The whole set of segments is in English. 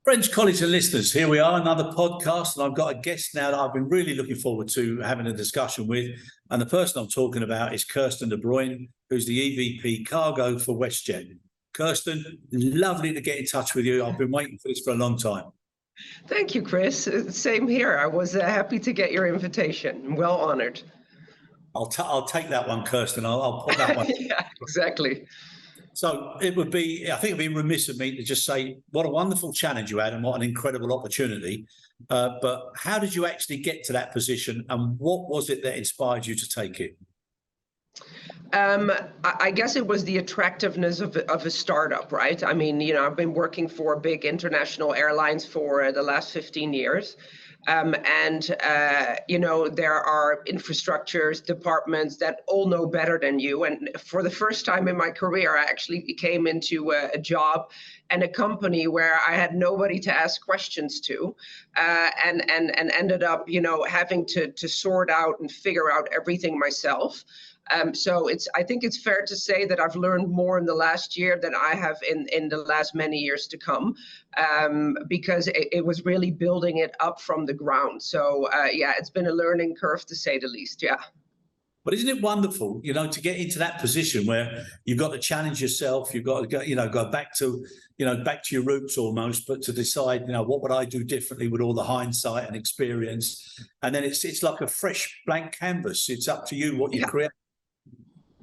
Friends, colleagues and listeners, here we are, another podcast, and I've got a guest now that I've been really looking forward to having a discussion with. And the person I'm talking about is Kirsten de Bruijn, who's the EVP Cargo for WestJet. Kirsten, lovely to get in touch with you. I've been waiting for this for a long time. Thank you, Chris. Same here. I was happy to get your invitation. Well honored. I'll take that one, Kirsten. I'll put that one. Yeah, exactly. So I think it'd be remiss of me to just say what a wonderful challenge you had and what an incredible opportunity. But how did you actually get to that position, and what was it that inspired you to take it? I guess it was the attractiveness of a startup, right? I mean, I've been working for big international airlines for the last 15 years. There are infrastructures, departments that all know better than you. And for the first time in my career, I actually came into a job and a company where I had nobody to ask questions to, and ended up, having to sort out and figure out everything myself. I think it's fair to say that I've learned more in the last year than I have in the last many years to come, because it was really building it up from the ground. So it's been a learning curve, to say the least. Yeah. But isn't it wonderful, to get into that position where you've got to challenge yourself, you've got to go back to your roots almost, but to decide, what would I do differently with all the hindsight and experience? And then it's like a fresh blank canvas. It's up to you what you create.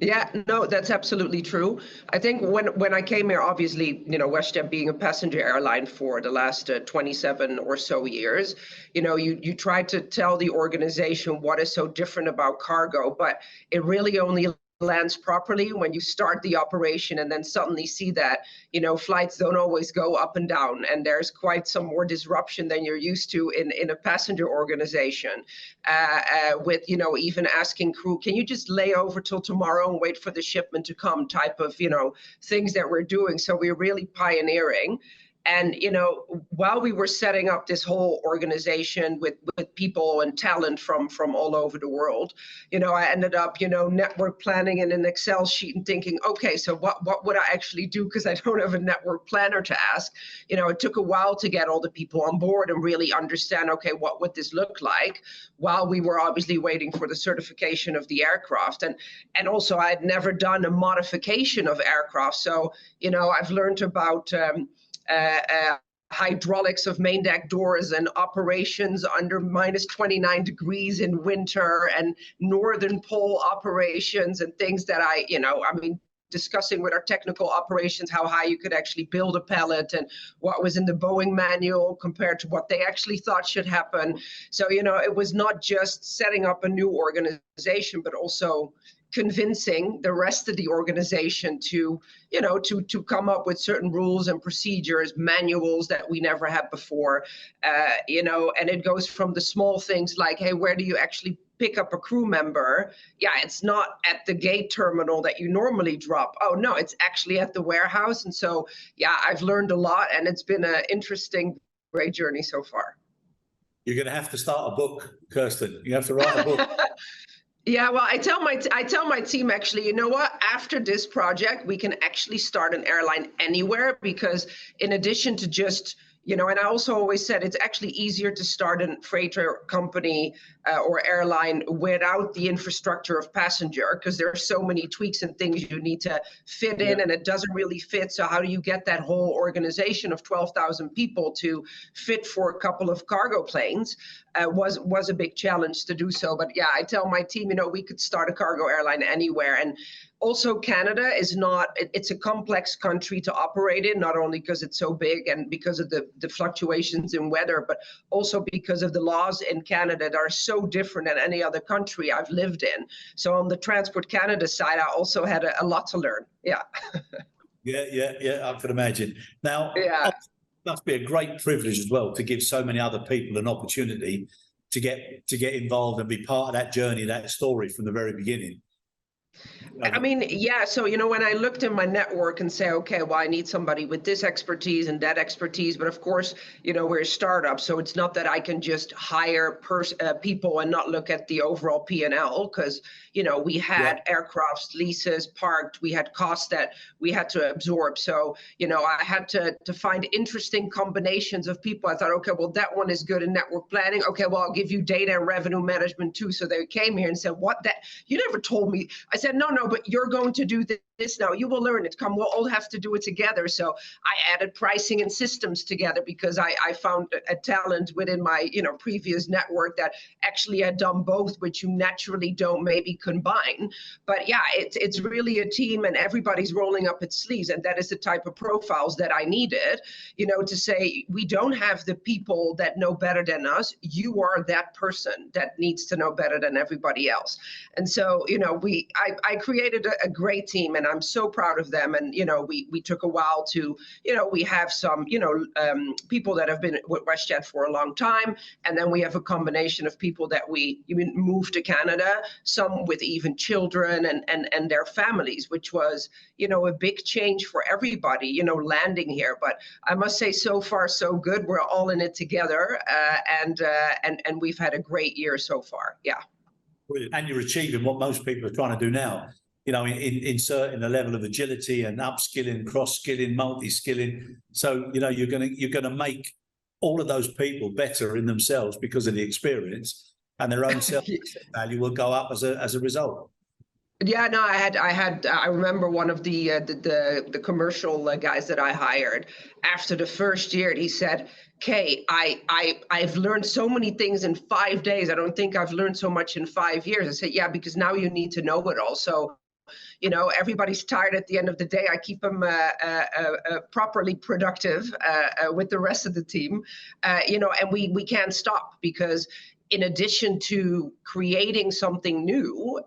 Yeah, no, that's absolutely true. I think when I came here, obviously, WestJet being a passenger airline for the last 27 or so years, you try to tell the organization what is so different about cargo, but it really only lands properly when you start the operation and then suddenly see that, flights don't always go up and down, and there's quite some more disruption than you're used to in a passenger organization, with, even asking crew, can you just lay over till tomorrow and wait for the shipment to come type of, things that we're doing. So we're really pioneering. And, while we were setting up this whole organization with people and talent from all over the world, I ended up, network planning in an Excel sheet and thinking, okay, so what would I actually do? Because I don't have a network planner to ask. It took a while to get all the people on board and really understand, okay, what would this look like, while we were obviously waiting for the certification of the aircraft. And also I had never done a modification of aircraft. So, I've learned about hydraulics of main deck doors and operations under minus 29 degrees in winter, and northern pole operations and things that discussing with our technical operations how high you could actually build a pallet and what was in the Boeing manual compared to what they actually thought should happen. So, it was not just setting up a new organization, but also convincing the rest of the organization to come up with certain rules and procedures, manuals that we never had before, and it goes from the small things like, hey, where do you actually pick up a crew member? Yeah, it's not at the gate terminal that you normally drop. Oh, no, it's actually at the warehouse. And so, I've learned a lot, and it's been an interesting, great journey so far. You're going to have to start a book, Kirsten. You have to write a book. Yeah, well, I tell my team, actually, you know what? After this project, we can actually start an airline anywhere, because in addition to just, and I also always said it's actually easier to start a freighter company or airline without the infrastructure of passenger, because there are so many tweaks and things you need to fit in, and it doesn't really fit. So how do you get that whole organization of 12,000 people to fit for a couple of cargo planes? Was a big challenge to do so. But I tell my team, we could start a cargo airline anywhere. And also, Canada it's a complex country to operate in, not only because it's so big and because of the fluctuations in weather, but also because of the laws in Canada that are so different than any other country I've lived in. So on the Transport Canada side, I also had a lot to learn. Yeah. Yeah, I could imagine. Now, it must be a great privilege as well to give so many other people an opportunity to get involved and be part of that journey, that story from the very beginning. I mean, yeah. So, when I looked in my network and say, okay, well, I need somebody with this expertise and that expertise. But of course, we're a startup. So it's not that I can just hire people and not look at the overall P&L because, we had aircrafts, leases parked. We had costs that we had to absorb. So, I had to find interesting combinations of people. I thought, okay, well, that one is good in network planning. Okay, well, I'll give you data and revenue management too. So they came here and said, what, that you never told me. I said, no, but you're going to do this now. You will learn it. We'll all have to do it together. So I added pricing and systems together because I found a talent within my previous network that actually had done both, which you naturally don't maybe combine. But yeah, it's really a team and everybody's rolling up its sleeves. And that is the type of profiles that I needed, to say, we don't have the people that know better than us. You are that person that needs to know better than everybody else. And so, I created a great team and I'm so proud of them. And, we took a while to, we have some, people that have been with WestJet for a long time. And then we have a combination of people that we moved to Canada, some with even children and their families, which was, a big change for everybody, landing here. But I must say, so far, so good. We're all in it together. And we've had a great year so far. Yeah. Brilliant. And you're achieving what most people are trying to do now, inserting a level of agility and upskilling, cross-skilling, multi-skilling. So, you're going to make all of those people better in themselves because of the experience, and their own self-value will go up as a result. Yeah, no, I remember one of the commercial guys that I hired after the first year, and he said, "Kay, I've learned so many things in 5 days. I don't think I've learned so much in 5 years." I said, "Yeah, because now you need to know it all." So, everybody's tired at the end of the day. I keep them properly productive with the rest of the team, and we can't stop because in addition to creating something new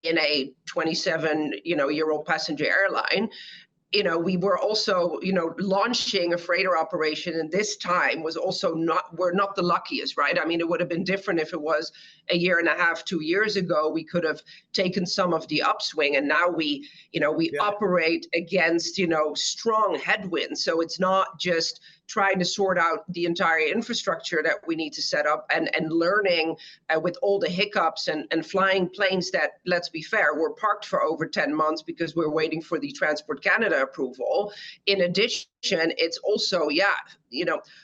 in a 27-year-old passenger airline, we were also, launching a freighter operation, and this time was also we're not the luckiest, right? I mean, it would have been different if it was a year and a half, 2 years ago. We could have taken some of the upswing, and now we operate against, strong headwinds. So it's not just trying to sort out the entire infrastructure that we need to set up and learning with all the hiccups and flying planes that, let's be fair, were parked for over 10 months because we're waiting for the Transport Canada approval. In addition, it's also,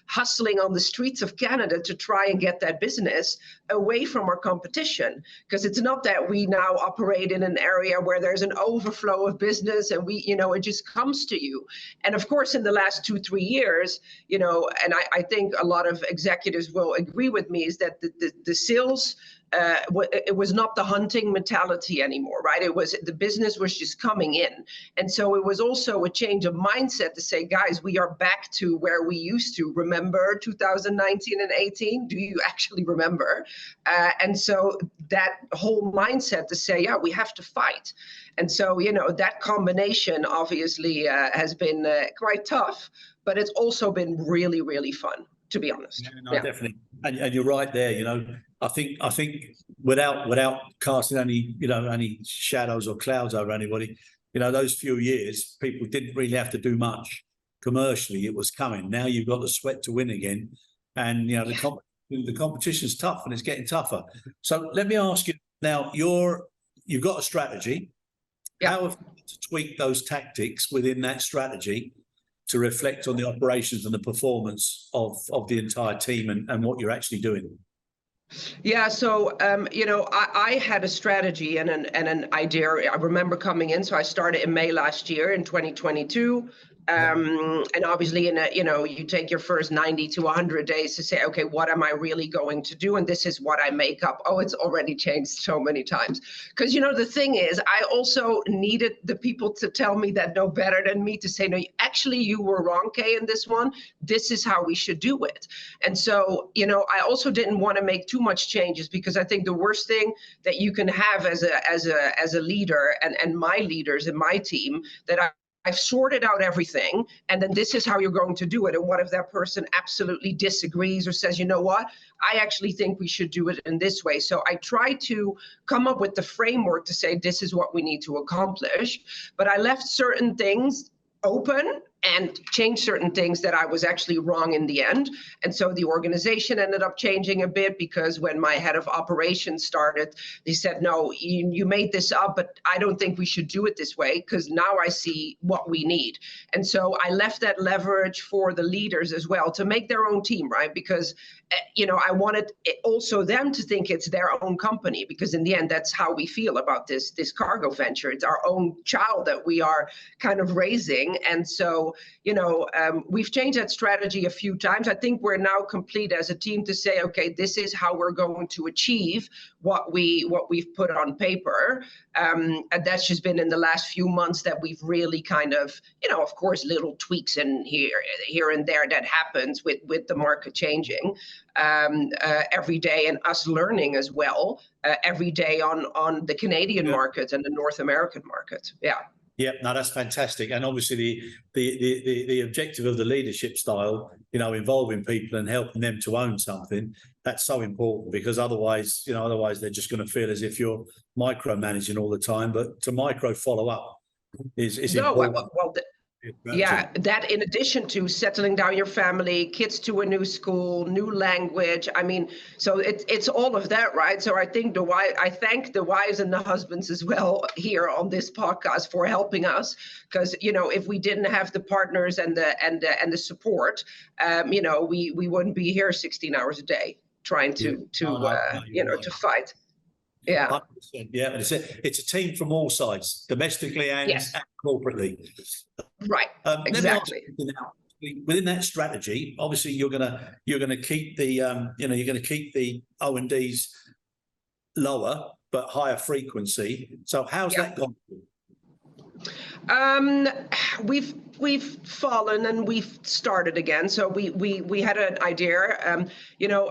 hustling on the streets of Canada to try and get that business away from our competition. Because it's not that we now operate in an area where there's an overflow of business and it just comes to you. And of course, in the last 2-3 years, and I think a lot of executives will agree with me, is that the sales, it was not the hunting mentality anymore, right? It was the business was just coming in. And so it was also a change of mindset to say, guys, we are back to where we used to. Remember 2019 and 18? Do you actually remember? And so that whole mindset to say, yeah, we have to fight. And so, that combination obviously has been quite tough, but it's also been really, really fun, to be honest. Yeah, no, definitely. And you're right there, I think without casting any shadows or clouds over anybody, those few years, people didn't really have to do much commercially. It was coming. Now you've got the sweat to win again. And, the competition's tough and it's getting tougher. So let me ask you now, you've got a strategy. Yeah. How have you to tweak those tactics within that strategy to reflect on the operations and the performance of the entire team and what you're actually doing? Yeah, so I had a strategy and an idea. I remember coming in, so I started in May last year in 2022. And obviously, you take your first 90 to 100 days to say, okay, what am I really going to do? And this is what I make up. Oh, it's already changed so many times. Because, the thing is, I also needed the people to tell me that know better than me to say, no, actually, you were wrong, Kay, in this one. This is how we should do it. And so, I also didn't want to make too much changes because I think the worst thing that you can have as a leader and my leaders in my team that I I've sorted out everything, and then this is how you're going to do it. And what if that person absolutely disagrees or says, you know what, I actually think we should do it in this way. So I try to come up with the framework to say, this is what we need to accomplish. But I left certain things open and changed certain things that I was actually wrong in the end. And so the organization ended up changing a bit, because when my head of operations started, they said, no, you made this up, but I don't think we should do it this way, because now I see what we need. And so I left that leverage for the leaders as well to make their own team, right? Because, I wanted also them to think it's their own company, because in the end, that's how we feel about this cargo venture. It's our own child that we are kind of raising. And so, we've changed that strategy a few times. I think we're now complete as a team to say, okay, this is how we're going to achieve what we've put on paper. And that's just been in the last few months that we've really kind of, of course, little tweaks in here and there that happens with the market changing every day, and us learning as well every day on the Canadian market and the North American market. Yeah. Yeah, no, that's fantastic. And obviously the objective of the leadership style, involving people and helping them to own something, that's so important, because otherwise they're just going to feel as if you're micromanaging all the time. But to micro follow up is important. Yeah, that in addition to settling down your family, kids to a new school, new language. I mean, so it's all of that, right? So I think I thank the wives and the husbands as well here on this podcast for helping us, because if we didn't have the partners and the support, we wouldn't be here 16 hours a day trying to fight. Yeah. 100%, yeah, it's a team from all sides, domestically and corporately. Right. Exactly. Within that strategy, obviously you're gonna keep the O&Ds lower but higher frequency. So how's that gone? We've fallen and we've started again. So we had an idea.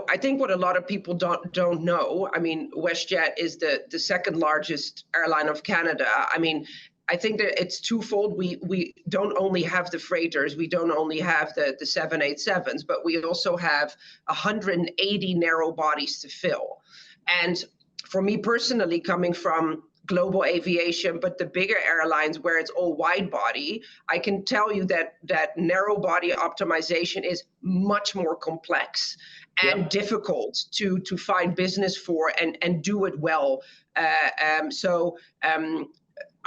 I think what a lot of people don't know. I mean, WestJet is the second largest airline of Canada. I mean, I think that it's twofold. We don't only have the freighters, we don't only have the 787s, but we also have 180 narrow bodies to fill. And for me personally, coming from global aviation, but the bigger airlines where it's all wide body, I can tell you that narrow body optimization is much more complex and difficult to find business for and do it well.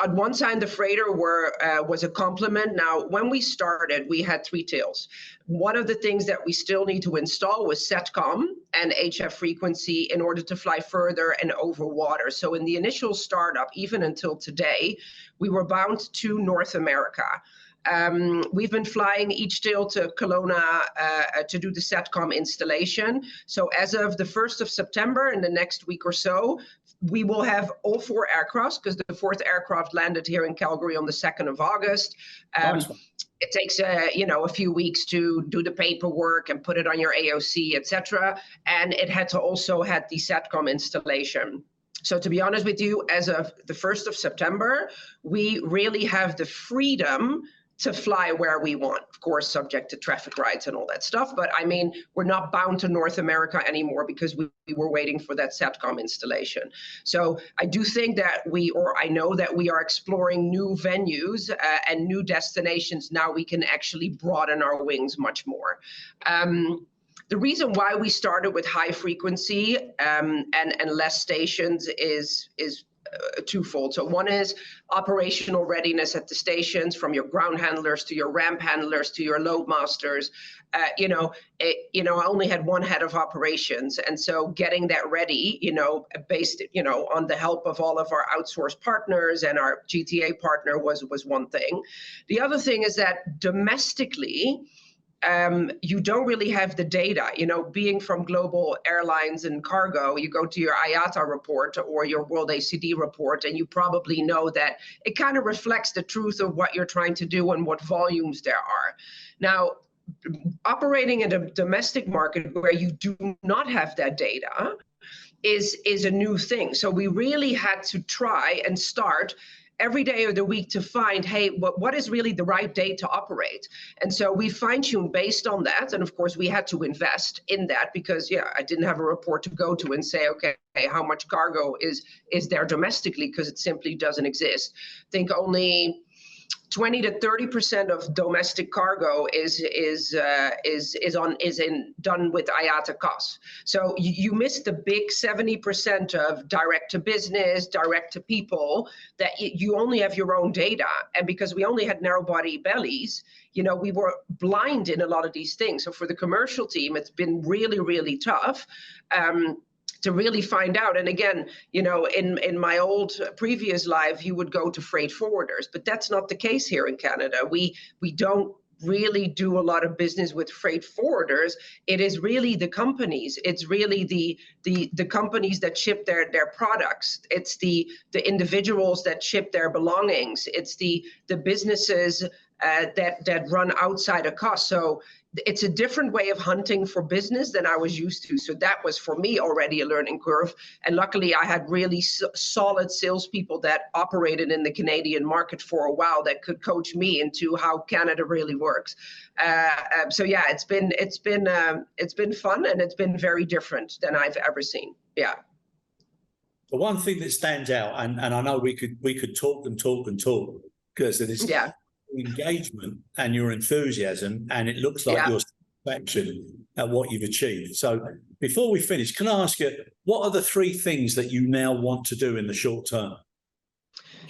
On one side, the freighter was a complement. Now, when we started, we had three tails. One of the things that we still need to install was SATCOM and HF frequency in order to fly further and over water. So in the initial startup, even until today, we were bound to North America. We've been flying each tail to Kelowna to do the SATCOM installation. So as of the 1st of September, in the next week or so, we will have all four aircrafts, because the fourth aircraft landed here in Calgary on the 2nd of August. It takes a few weeks to do the paperwork and put it on your AOC, etc. And it had to also had the SATCOM installation. So to be honest with you, as of the 1st of September, we really have the freedom to fly where we want, of course, subject to traffic rights and all that stuff. But I mean, we're not bound to North America anymore because we were waiting for that SATCOM installation. So I do think that I know that we are exploring new venues and new destinations. Now we can actually broaden our wings much more. The reason why we started with high frequency and less stations is twofold. So one is operational readiness at the stations, from your ground handlers to your ramp handlers to your load masters. I only had one head of operations, and so getting that ready, based, on the help of all of our outsourced partners and our GTA partner was one thing. The other thing is that domestically, you don't really have the data. Being from global airlines and cargo, you go to your IATA report or your World ACD report, and you probably know that it kind of reflects the truth of what you're trying to do and what volumes there are. Now, operating in a domestic market where you do not have that data is a new thing. So we really had to try and start every day of the week to find, hey, what is really the right day to operate? And so we fine-tuned based on that. And of course, we had to invest in that because, yeah, I didn't have a report to go to and say, okay, how much cargo is there domestically, because it simply doesn't exist. I think only 20 to 30% of domestic cargo is done with IATA costs. So you miss the big 70% of direct to business, direct to people, that you only have your own data. And because we only had narrow body bellies, we were blind in a lot of these things. So for the commercial team, it's been really, really tough. To really find out. And again, in my old previous life, you would go to freight forwarders, but that's not the case here in Canada. We don't really do a lot of business with freight forwarders. It is really the companies. It's really the companies that ship their products. It's the individuals that ship their belongings. It's the businesses that run outside of cost. So it's a different way of hunting for business than I was used to. So that was for me already a learning curve. And luckily I had really solid salespeople that operated in the Canadian market for a while that could coach me into how Canada really works. So yeah, it's been fun, and it's been very different than I've ever seen. Yeah. The one thing that stands out, and I know we could talk because it is, yeah, engagement and your enthusiasm, and it looks like your satisfaction at what you've achieved. So before we finish, can I ask you, what are the 3 things that you now want to do in the short term?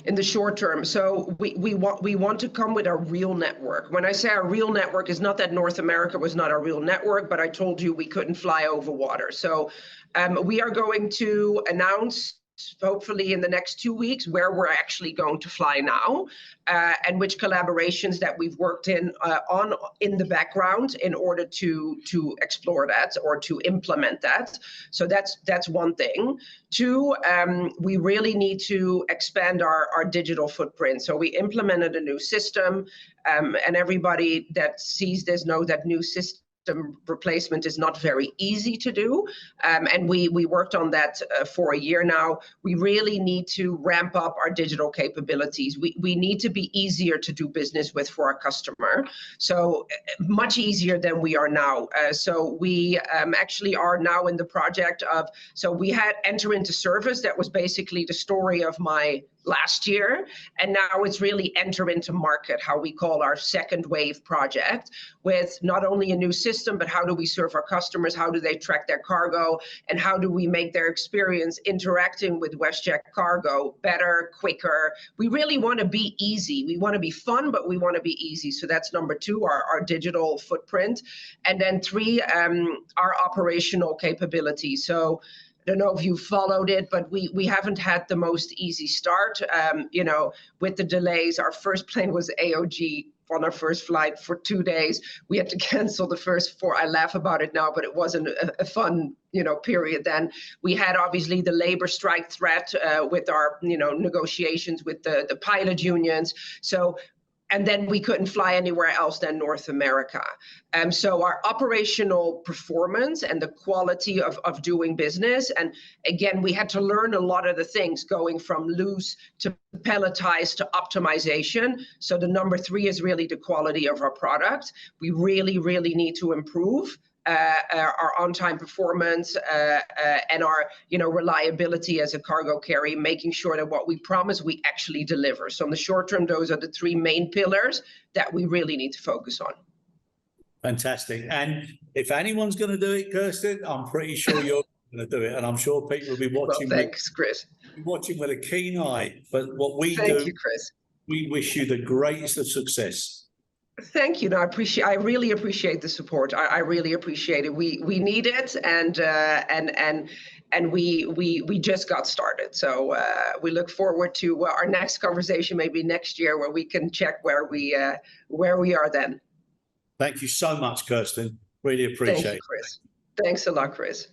In the short term, so we want to come with a real network. When I say our real network, is not that North America was not our real network, but I told you we couldn't fly over water. So we are going to announce, hopefully in the next 2 weeks, where we're actually going to fly now, and which collaborations that we've worked in the background in order to explore that or to implement that. So that's one thing. 2, we really need to expand our digital footprint. So we implemented a new system, and everybody that sees this knows that new system replacement is not very easy to do, and we worked on that for a year now. We really need to ramp up our digital capabilities. We need to be easier to do business with for our customer, so much easier than we are now. So we actually are now in the project of, so we had enter into service. That was basically the story of my last year, and now it's really enter into market, how we call our second wave project, with not only a new system, but how do we serve our customers, how do they track their cargo, and how do we make their experience interacting with WestJet Cargo better, quicker. We really want to be easy. We want to be fun, but we want to be easy. So that's number 2, our digital footprint. And then 3, our operational capability. So I don't know if you followed it, but we haven't had the most easy start. With the delays, our first plane was AOG on our first flight for 2 days. We had to cancel the first 4. I laugh about it now, but it wasn't a fun, period then. We had obviously the labor strike threat with our, negotiations with the pilot unions. So, and then we couldn't fly anywhere else than North America. So our operational performance and the quality of doing business, and again, we had to learn a lot of the things going from loose to pelletized to optimization. So the number 3 is really the quality of our product. We really, really need to improve our on-time performance and our reliability as a cargo carrier, making sure that what we promise we actually deliver. So in the short term, those are the 3 main pillars that we really need to focus on. Fantastic. And if anyone's going to do it, Kirsten, I'm pretty sure you're going to do it, and I'm sure people will be watching. Well, thanks, Chris. Watching with a keen eye. But what we do, thank you, Chris. We wish you the greatest of success. Thank you. No, I really appreciate the support. I really appreciate it. We need it, and we just got started. So we look forward to our next conversation, maybe next year, where we can check where we are then. Thank you so much, Kirsten. Really appreciate it. Thank you, Chris. Thanks a lot, Chris.